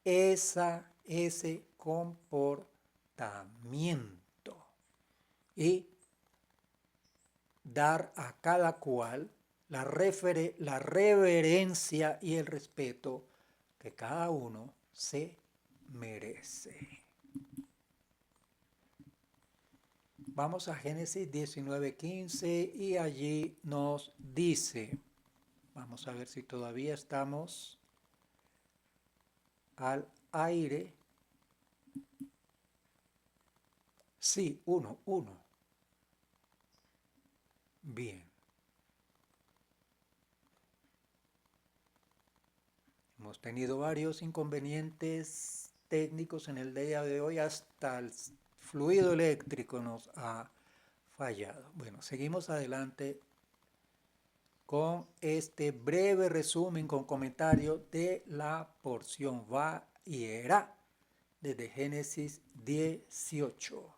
ese comportamiento y dar a cada cual la reverencia y el respeto que cada uno se merece. Vamos a Génesis 19:15 y allí nos dice, vamos a ver si todavía estamos al aire. Sí, uno. Bien. Hemos tenido varios inconvenientes técnicos en el día de hoy, hasta el fluido eléctrico nos ha fallado. Bueno, seguimos adelante con este breve resumen con comentario de la porción va y era desde Génesis 18.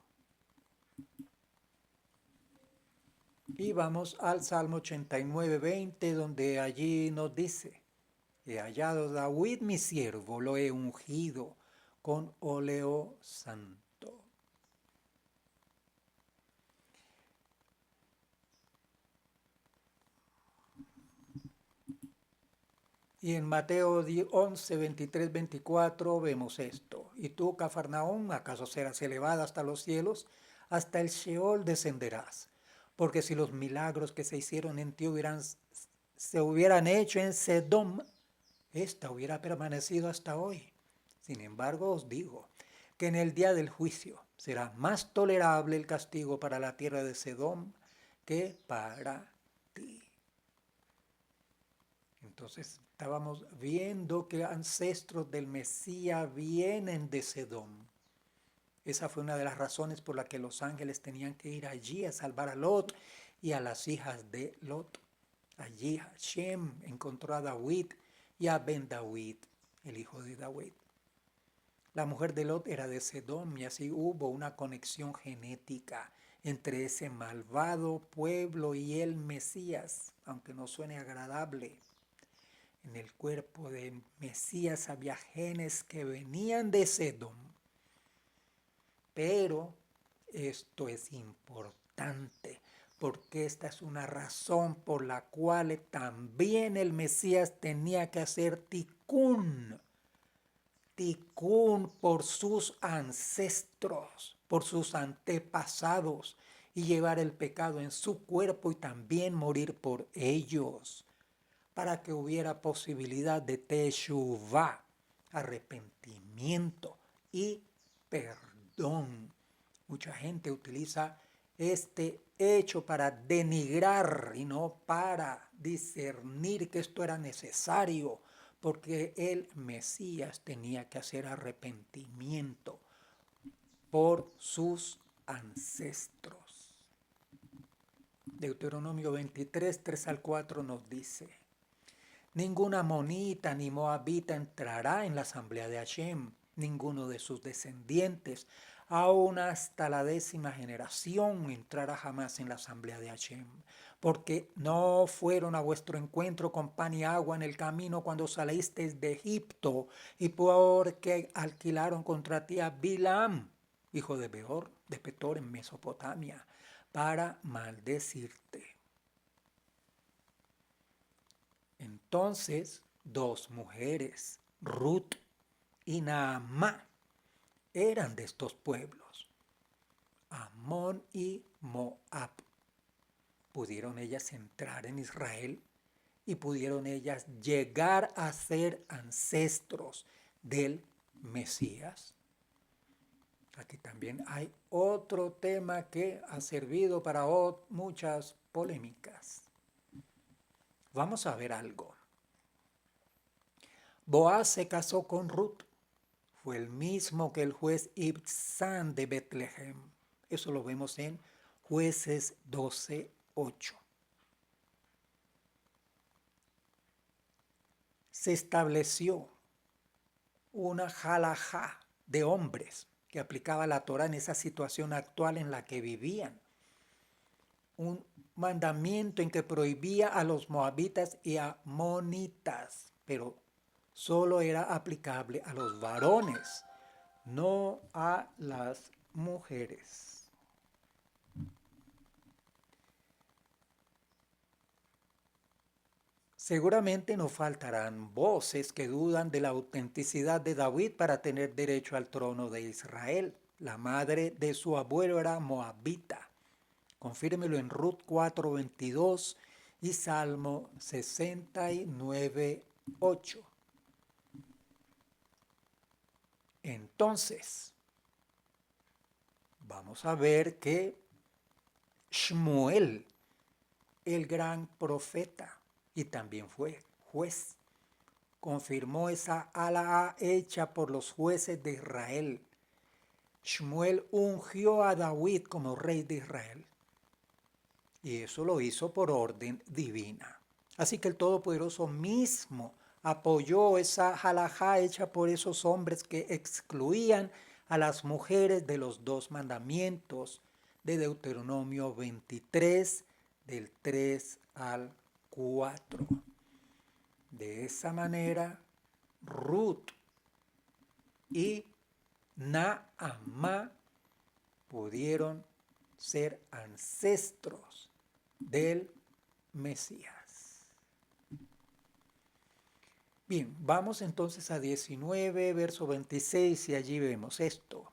Y vamos al Salmo 89:20, donde allí nos dice: he hallado David mi siervo, lo he ungido con óleo santo. Y en Mateo 11, 23, 24 vemos esto: y tú, Cafarnaúm, ¿acaso serás elevada hasta los cielos? Hasta el Sheol descenderás. Porque si los milagros que se hicieron en ti se hubieran hecho en Sedom, esta hubiera permanecido hasta hoy. Sin embargo, os digo que en el día del juicio será más tolerable el castigo para la tierra de Sedom que para ti. Entonces estábamos viendo que ancestros del Mesías vienen de Sedom. Esa fue una de las razones por la que los ángeles tenían que ir allí a salvar a Lot y a las hijas de Lot. Allí Hashem encontró a David y a Ben David, el hijo de David. La mujer de Lot era de Sedom y así hubo una conexión genética entre ese malvado pueblo y el Mesías, aunque no suene agradable. En el cuerpo de Mesías había genes que venían de Sedom. Pero esto es importante, porque esta es una razón por la cual también el Mesías tenía que hacer tikkun por sus ancestros, por sus antepasados, y llevar el pecado en su cuerpo y también morir por ellos, para que hubiera posibilidad de teshuvah, arrepentimiento y perdón. Mucha gente utiliza este hecho para denigrar y no para discernir que esto era necesario, porque el Mesías tenía que hacer arrepentimiento por sus ancestros. Deuteronomio 23, 3 al 4 nos dice: ninguna amonita ni moabita entrará en la asamblea de Hashem, ninguno de sus descendientes, aún hasta la 10ª generación, entrará jamás en la asamblea de Hashem, porque no fueron a vuestro encuentro con pan y agua en el camino cuando salisteis de Egipto, y porque alquilaron contra ti a Bilam, hijo de Beor, de Petor en Mesopotamia, para maldecirte. Entonces, 2 mujeres, Ruth y Naamá, eran de estos pueblos, Amón y Moab. Pudieron ellas entrar en Israel y pudieron ellas llegar a ser ancestros del Mesías. Aquí también hay otro tema que ha servido para muchas polémicas. Vamos a ver algo. Boaz se casó con Ruth. Fue el mismo que el juez Ibzán de Betlehem. Eso lo vemos en Jueces 12:8. Se estableció una halajá de hombres que aplicaba la Torá en esa situación actual en la que vivían. Un mandamiento en que prohibía a los moabitas y amonitas, pero solo era aplicable a los varones, no a las mujeres. Seguramente no faltarán voces que dudan de la autenticidad de David para tener derecho al trono de Israel. La madre de su abuelo era moabita. Confírmelo en Ruth 4:22 y Salmo 69:8. Entonces, vamos a ver que Shmuel el gran profeta y también fue juez. Confirmó esa halajá hecha por los jueces de Israel. Shmuel ungió a David como rey de Israel. Y eso lo hizo por orden divina. Así que el Todopoderoso mismo apoyó esa halajá hecha por esos hombres que excluían a las mujeres de los 2 mandamientos de Deuteronomio 23, del 3 al 4. De esa manera, Ruth y Naamá pudieron ser ancestros del Mesías. Bien, vamos entonces a 19, verso 26, y allí vemos esto.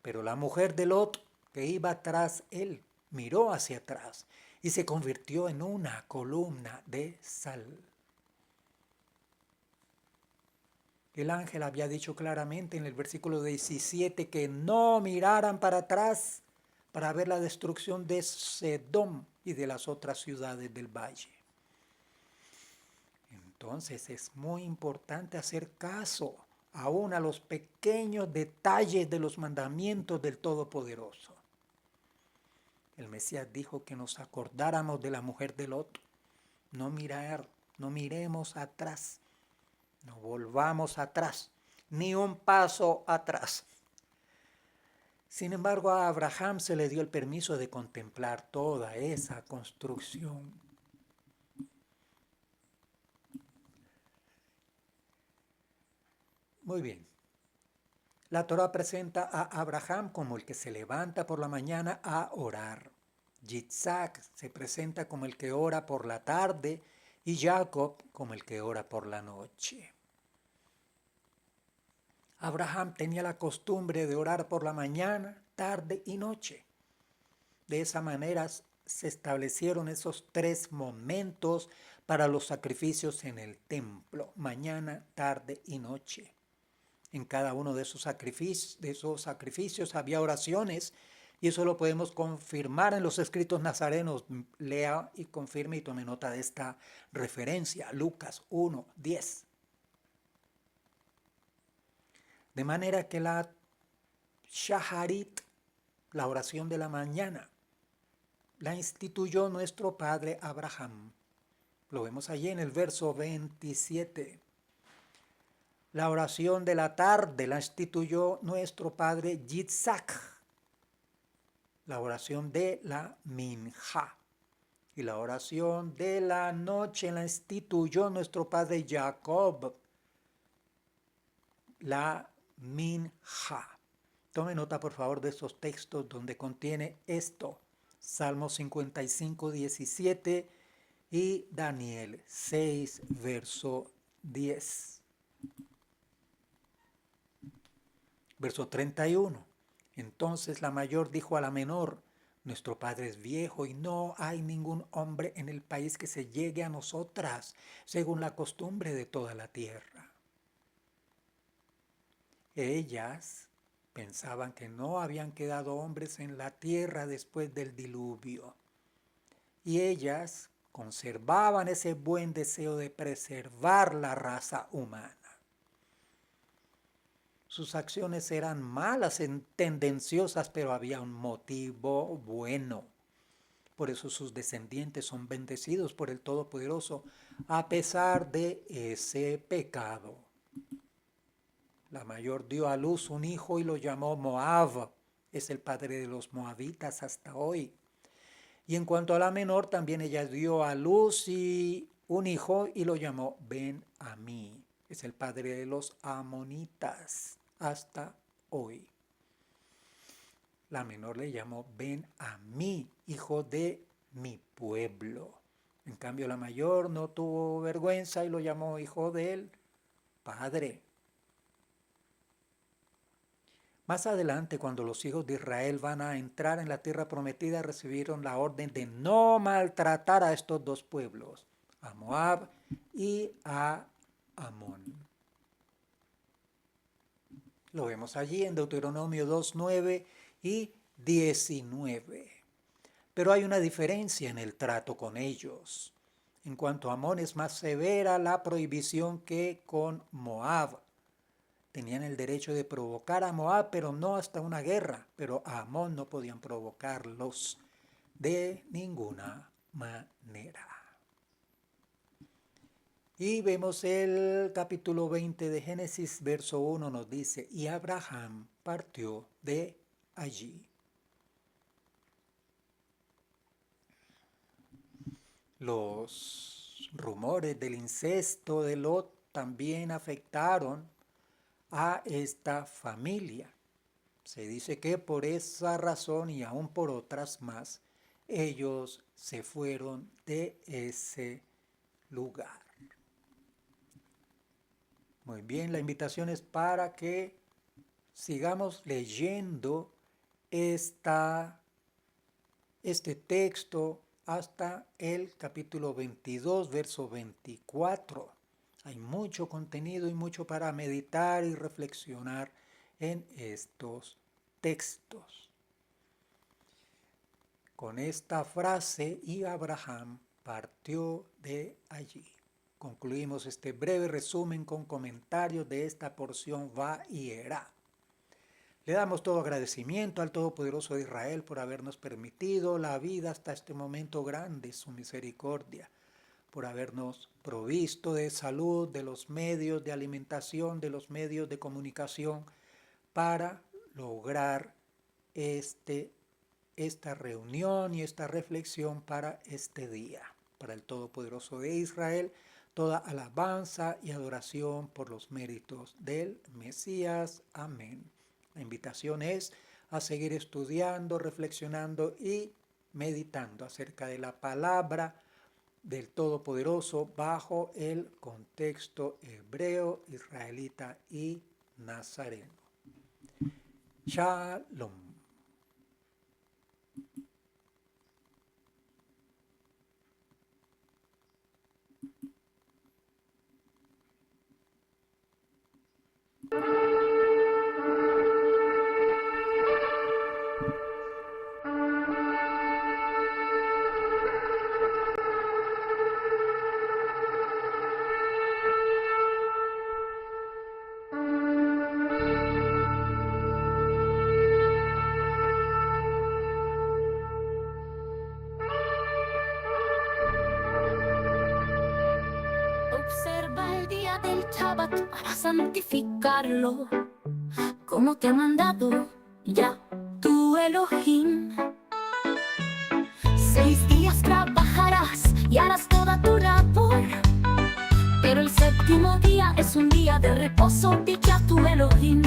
Pero la mujer de Lot, que iba tras él, miró hacia atrás y se convirtió en una columna de sal. El ángel había dicho claramente en el versículo 17 que no miraran para atrás para ver la destrucción de Sedom y de las otras ciudades del valle. Entonces es muy importante hacer caso aún a los pequeños detalles de los mandamientos del Todopoderoso. El Mesías dijo que nos acordáramos de la mujer de Lot. No miremos atrás, no volvamos atrás, ni un paso atrás. Sin embargo, a Abraham se le dio el permiso de contemplar toda esa construcción. Muy bien. La Torá presenta a Abraham como el que se levanta por la mañana a orar. Yitzhak se presenta como el que ora por la tarde y Jacob como el que ora por la noche. Abraham tenía la costumbre de orar por la mañana, tarde y noche. De esa manera se establecieron esos 3 momentos para los sacrificios en el templo, mañana, tarde y noche. En cada uno de esos sacrificios había oraciones, y eso lo podemos confirmar en los escritos nazarenos. Lea y confirme y tome nota de esta referencia, Lucas 1:10. De manera que la Shaharit, la oración de la mañana, la instituyó nuestro padre Abraham. Lo vemos allí en el verso 27. La oración de la tarde la instituyó nuestro padre Yitzhak. La oración de la Minja. Y la oración de la noche la instituyó nuestro padre Jacob. La Minja. Tome nota, por favor, de estos textos donde contiene esto. Salmo 55, 17 y Daniel 6, verso 10. Verso 31. Entonces la mayor dijo a la menor: nuestro padre es viejo y no hay ningún hombre en el país que se llegue a nosotras, según la costumbre de toda la tierra. Ellas pensaban que no habían quedado hombres en la tierra después del diluvio. Y ellas conservaban ese buen deseo de preservar la raza humana. Sus acciones eran malas, tendenciosas, pero había un motivo bueno. Por eso sus descendientes son bendecidos por el Todopoderoso, a pesar de ese pecado. La mayor dio a luz un hijo y lo llamó Moab. Es el padre de los moabitas hasta hoy. Y en cuanto a la menor, también ella dio a luz un hijo y lo llamó Ben-Amí. Es el padre de los amonitas hasta hoy. La menor le llamó Ben-Amí, hijo de mi pueblo. En cambio, la mayor no tuvo vergüenza y lo llamó hijo del padre. Más adelante, cuando los hijos de Israel van a entrar en la tierra prometida, recibieron la orden de no maltratar a estos 2 pueblos, a Moab y a Amón. Lo vemos allí en Deuteronomio 2:9 y 19. Pero hay una diferencia en el trato con ellos. En cuanto a Amón, es más severa la prohibición que con Moab. Tenían el derecho de provocar a Moab, pero no hasta una guerra. Pero a Amón no podían provocarlos de ninguna manera. Y vemos el capítulo 20 de Génesis, verso 1 nos dice, y Abraham partió de allí. Los rumores del incesto de Lot también afectaron a esta familia. Se dice que por esa razón y aún por otras más, ellos se fueron de ese lugar. Muy bien, la invitación es para que sigamos leyendo este texto hasta el capítulo 22, verso 24. Hay mucho contenido y mucho para meditar y reflexionar en estos textos. Con esta frase, y Abraham partió de allí. Concluimos este breve resumen con comentarios de esta porción Vayera. Le damos todo agradecimiento al Todopoderoso de Israel por habernos permitido la vida hasta este momento grande, su misericordia, por habernos provisto de salud, de los medios de alimentación, de los medios de comunicación, para lograr esta reunión y esta reflexión para este día. Para el Todopoderoso de Israel, toda alabanza y adoración por los méritos del Mesías. Amén. La invitación es a seguir estudiando, reflexionando y meditando acerca de la palabra del Todopoderoso bajo el contexto hebreo, israelita y nazareno. Shalom. Observa el día del Shabbat para santificarlo, como te ha mandado ya tu Elohim. 6 días trabajarás y harás toda tu labor, pero el 7º día es un día de reposo, dicha tu Elohim.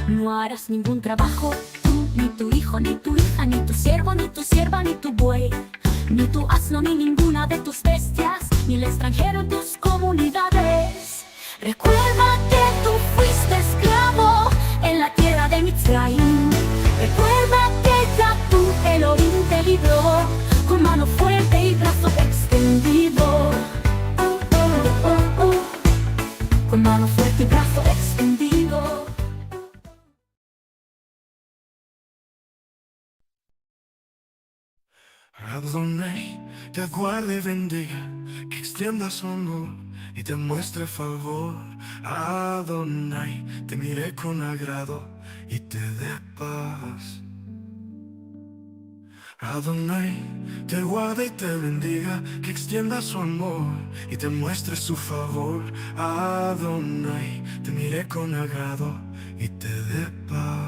No harás ningún trabajo, tú, ni tu hijo, ni tu hija, ni tu siervo, ni tu sierva, ni tu buey, ni tu asno, ni ninguna de tus bestias, ni el extranjero en tus comunidades. Recuerda que tú fuiste esclavo en la tierra de Mitzrayim. Recuerda que ya tu Elohim te libró con mano fuerte y brazo extendido. Con mano fuerte y brazo extendido. Adonai te guarde y bendiga, que extienda su amor y te muestre favor. Adonai te mire con agrado y te dé paz. Adonai te guarde y te bendiga, que extienda su amor y te muestre su favor. Adonai te mire con agrado y te dé paz.